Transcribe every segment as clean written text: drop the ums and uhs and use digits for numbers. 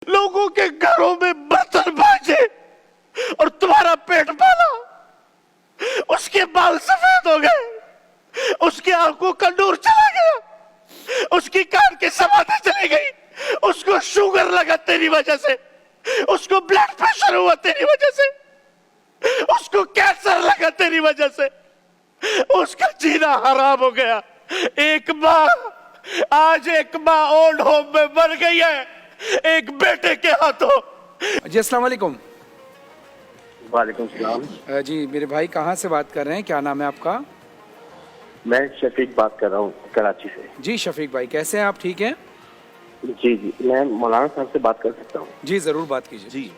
लोगों के घरों में बर्तन बाजे और तुम्हारा पेट पाला। उसके बाल सफेद हो गए, उसकी आंखों का नूर चला गया, उसकी कान की समाधि चली गई, उसको शुगर लगा तेरी वजह से, उसको ब्लड प्रेशर हुआ तेरी वजह से, उसको कैंसर लगा तेरी वजह से, उसका जीना हराम हो गया। एक माँ, आज एक माँ ओल्ड होम में मर गई है एक बेटे के हाथों। जी अस्सलाम वालेकुम। वालेकुम सलाम। जी मेरे भाई कहाँ से बात कर रहे हैं, क्या नाम है आपका? मैं शफीक बात कर रहा हूँ कराची से। जी शफीक भाई कैसे हैं आप, ठीक हैं? जी जी, मैं मौलाना साहब से बात कर सकता हूँ? जी जरूर बात कीजिए। जी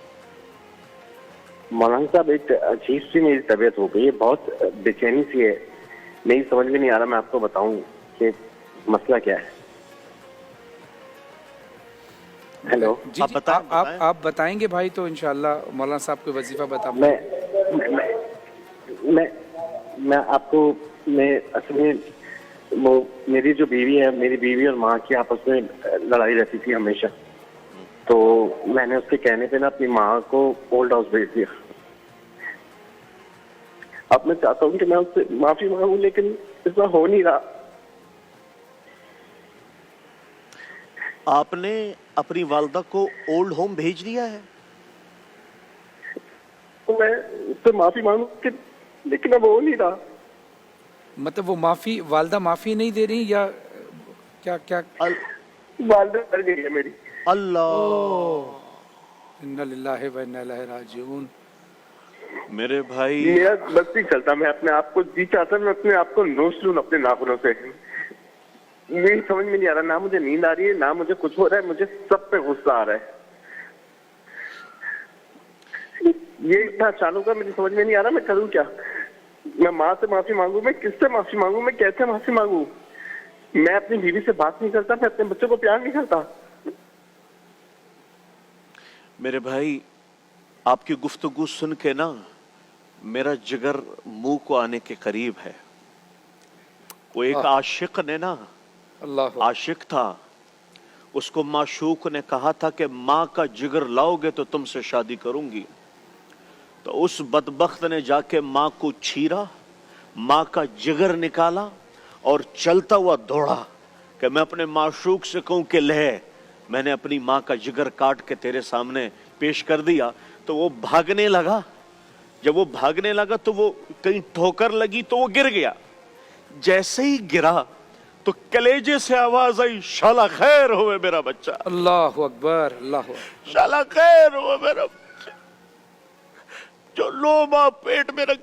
मौलाना साहब, एक अजीब सी मेरी तबीयत हो गई है, बहुत बेचैनी सी है, मेरी समझ में नहीं आ रहा मैं आपको बताऊं कि मसला क्या है। हेलो जी आप बताएं, आप बताएंगे भाई तो इंशाल्लाह मौलाना साहब को वजीफा बता मैं आपको, मैं असल में वो मेरी जो बीवी है, मेरी बीवी और माँ की आपस में लड़ाई रहती थी हमेशा, तो मैंने उसके कहने पे ना अपनी माँ को ओल्ड हाउस भेज दिया। अब मैं चाहता हूँ कि मैं उससे माफी मांगू, लेकिन ऐसा हो नहीं रहा। आपने अपनी वालदा को ओल्ड होम भेज दिया है? तो मैं उससे माफी मांगू लेकिन अब हो नहीं रहा। मतलब वो माफी, वालदा माफी नहीं दे रही या क्या क्या? वालदा मर गई है मेरी। अल्लाह, इन्ना लिल्लाहि व इन्ना इलैहि राजिऊन। मेरे भाई, मेरा बस नहीं चलता, मैं अपने आप को जी चाहता, मैं अपने आप को नोच लूं अपने नाखूनों से। मेरी समझ में नहीं आ रहा, ना मुझे नींद आ रही है, ना मुझे कुछ हो रहा है, मुझे सब पे गुस्सा आ रहा है। ये इतना अचानक का मेरी समझ में नहीं आ रहा, मैं करूं क्या? मैं माँ से माफी मांगू, मैं किससे माफी मांगू, मैं कैसे माफी मांगू? मैं अपनी बीवी से बात नहीं करता, मैं अपने बच्चों को प्यार नहीं करता। मेरे भाई, आपकी गुफ्तगू सुन के ना मेरा जिगर मुंह को आने के करीब है। वो एक आशिक ने ना, अल्लाह, आशिक था, उसको माशूक ने कहा था कि माँ का जिगर लाओगे तो तुमसे शादी करूंगी। तो उस बदबख्त ने जाके माँ को छीरा, माँ का जिगर निकाला और चलता हुआ दौड़ा कि मैं अपने माशूक से कहूं कि ले, मैंने अपनी माँ का जिगर काट के तेरे सामने पेश कर दिया। तो वो भागने लगा, जब वो भागने लगा तो वो कहीं ठोकर लगी तो वो गिर गया। जैसे ही गिरा तो कलेजे से आवाज आई, शाला खैर होवे मेरा बच्चा, अल्लाह अकबर, अल्लाह अकबर। शाला खैर होवे मेरा बच्चा, जो लोमा पेट में रख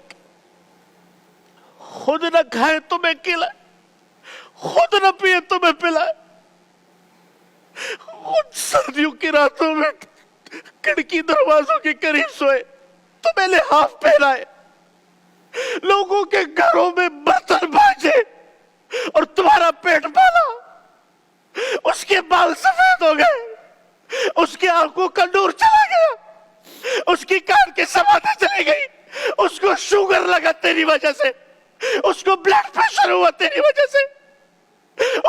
खुद न खाए तुम्हें खिलाए, खुद न पिए तुम्हें पिलाए, खुद सर्दियों की रातों में खिड़की दरवाजों के करीब सोए, तुम्हें लिहाफ पहनाए, लोगों के घरों में बर्तन बाजे और तुम्हारा पेट पाला। उसके बाल सफेद हो गए, उसकी आंखों का नूर चला गया, उसकी कान की समाधि चली गई, उसको शुगर लगा तेरी वजह से, उसको ब्लड प्रेशर हुआ तेरी वजह से,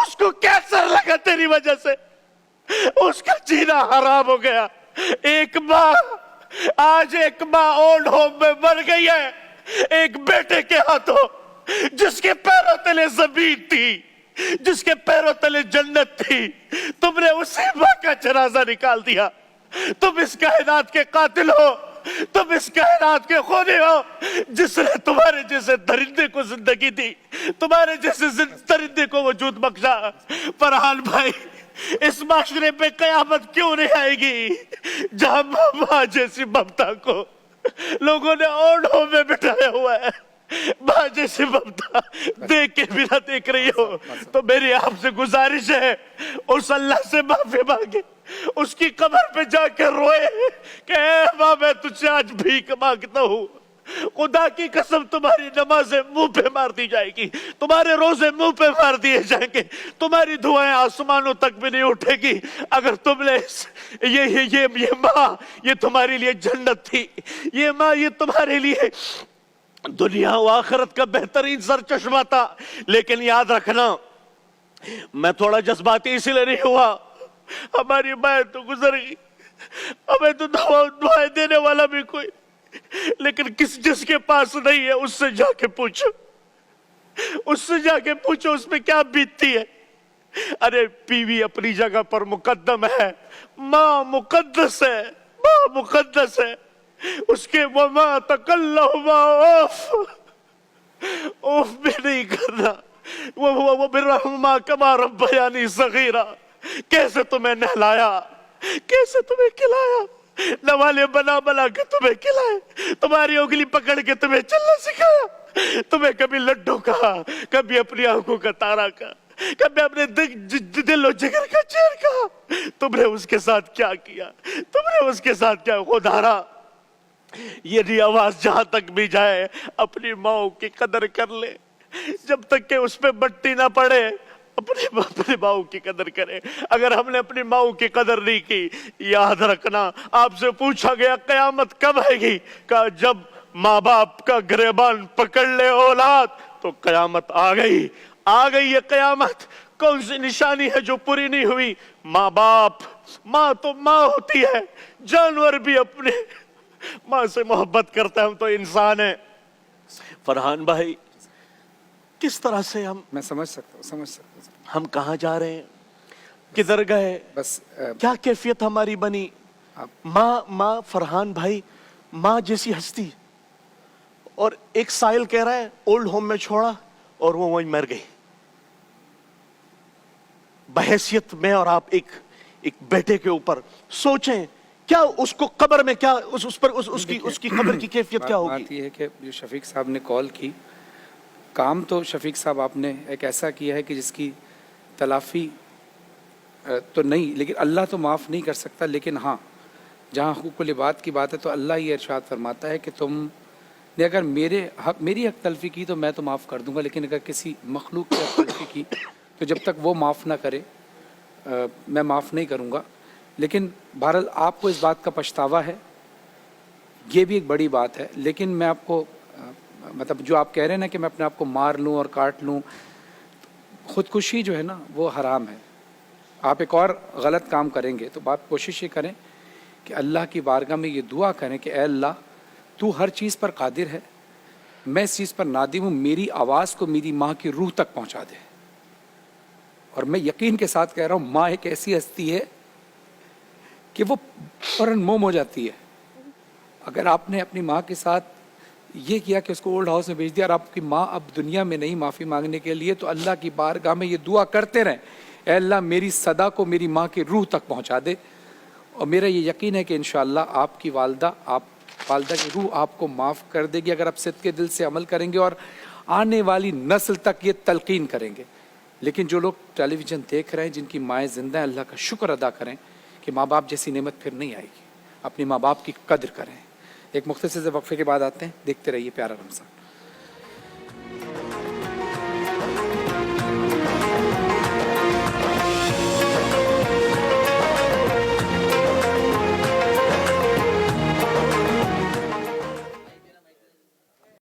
उसको कैंसर लगा तेरी वजह से, उसका जीना हराम हो गया। एक माँ, आज एक माँ ओल्ड होम में मर गई है एक बेटे के हाथों, जिसके पैरों तले जमीन थी, जिसके पैरों तले जन्नत थी, तुमने उसी माँ का जनाजा निकाल दिया। तुम इस कायनात के कातिल हो, तुम इस कायनात के खूनी हो, जिसने तुम्हारे जैसे दरिंदे को जिंदगी दी, तुम्हारे जैसे दरिंदे को वजूद बख्शा। फरहान भाई, इस माशरे पे कयामत क्यों नहीं आएगी जहां माँ जैसी ममता को लोगों ने ओल्ड होम में बिठाया हुआ है? माँ जैसी ममता देख के भी ना देख रही हो तो मेरी आपसे गुजारिश है, उस अल्लाह से माफी मांगे, उसकी कब्र पे जाकर रोए कि ऐ माँ, मैं तुझसे आज भीख मांगता हूँ, खुदा की कसम तुम्हारी नमाजें मुंह पे मार दी जाएगी, तुम्हारे रोजे मुंह पे मार दिए जाएंगे, तुम्हारी दुआएं आसमानों तक भी नहीं उठेगी अगर तुमने ये माँ, ये तुम्हारे लिए जन्नत थी, ये माँ ये तुम्हारे लिए दुनिया व आखिरत का बेहतरीन सर चश्मा था। लेकिन याद रखना, मैं थोड़ा जज्बाती इसलिए नहीं हुआ, हमारी माँ तो गुजर गई, हमें तो दुआएं देने वाला भी कोई, लेकिन जिसके पास नहीं है उससे जाके पूछो, उससे जाके पूछो उसमें क्या बीतती है। अरे बीवी अपनी जगह पर मुकद्दम है, माँ मुकद्दस है, माँ मुकद्दस है, उसके वमा तकल्लहुमा ओफ भी नहीं करना। वो बिर्रहुमा कमा रब्बयानी सगीरा, कैसे तुम्हें नहलाया, कैसे तुम्हें खिलाया, नवाले बना बना के तुम्हें खिलाए, तुम्हारी उंगली पकड़ के तुम्हें चलना सिखाया, तुम्हें कभी लड्डू कहा, कभी अपनी आंखों का तारा कहा, कभी अपने दिल और जिगर का चैन कहा। तुमने उसके साथ क्या किया, तुमने उसके साथ क्या खुदारा। यदि आवाज जहां तक भी जाए अपनी माँ की कदर कर ले, जब तक के उसमें मट्टी ना पड़े अपनी माँ की कदर करे। अगर हमने अपनी माँ की कदर नहीं की, याद रखना आपसे पूछा गया कयामत कब आएगी, कहा जब माँ बाप का गिरबान पकड़ ले औलाद तो कयामत आ गई, आ गई ये कयामत। कौन सी निशानी है जो पूरी नहीं हुई? माँ बाप, माँ तो माँ होती है, जानवर भी अपने माँ से मोहब्बत करता है, हम तो इंसान है। फरहान भाई, किस तरह से मैं समझ सकता हूँ हम कहाँ जा रहे हैं, किधर गए, बस क्या कैफियत हमारी बनी। माँ फरहान भाई, माँ जैसी हस्ती, और एक साहिल कह रहा है ओल्ड होम में छोड़ा और वो वहीं मर गई। बहैसियत में और आप एक बेटे के ऊपर सोचें, क्या उसको कब्र में क्या उसकी कब्र की कैफियत क्या होगी। बात ये है कि जो शफीक साहब ने कॉल की, काम तो शफीक साहब आपने एक ऐसा किया है कि जिसकी तलाफी तो नहीं, लेकिन अल्लाह तो माफ़ नहीं कर सकता। लेकिन हाँ, जहाँ हुकूकुल इबाद की बात है तो अल्लाह ये इरशाद फरमाता है कि तुमने अगर मेरी हक तलफी की तो मैं तो माफ़ कर दूंगा, लेकिन अगर किसी मखलूक की हक तलफी की तो जब तक वो माफ़ ना करे मैं माफ़ नहीं करूँगा। लेकिन बहरहाल आपको इस बात का पछतावा है, ये भी एक बड़ी बात है। लेकिन मैं आपको मतलब जो आप कह रहे हैं ना कि मैं अपने आप को मार लूँ और काट लूँ, ख़ुदकुशी जो है ना वो हराम है। आप एक और गलत काम करेंगे तो आप कोशिश ये करें कि अल्लाह की बारगाह में ये दुआ करें कि ऐ अल्लाह तू हर चीज़ पर कादिर है, मैं इस चीज़ पर नादिम हूँ, मेरी आवाज़ को मेरी माँ की रूह तक पहुँचा दे। और मैं यकीन के साथ कह रहा हूँ, माँ एक ऐसी हस्ती है कि वो फौरन मोम हो जाती है। अगर आपने अपनी माँ के साथ ये किया कि उसको ओल्ड हाउस में भेज दिया और आपकी माँ अब दुनिया में नहीं माफ़ी मांगने के लिए, तो अल्लाह की बारगाह में ये दुआ करते रहें, ऐ अल्लाह मेरी सदा को मेरी माँ की रूह तक पहुँचा दे। और मेरा ये यकीन है कि इंशाअल्लाह आपकी वालदा की रूह आपको माफ़ कर देगी, अगर आप सिद्क़े दिल से अमल करेंगे और आने वाली नस्ल तक ये तलकीन करेंगे। लेकिन जो लोग टेलीविज़न देख रहे हैं, जिनकी माएँ ज़िंदा हैं, अल्लाह का शुक्र अदा करें कि माँ बाप जैसी नेमत फिर नहीं आएगी। अपनी माँ बाप की कद्र करें। एक मुख्तसर से वक्फे के बाद आते हैं, देखते रहिए प्यारा रमज़ान।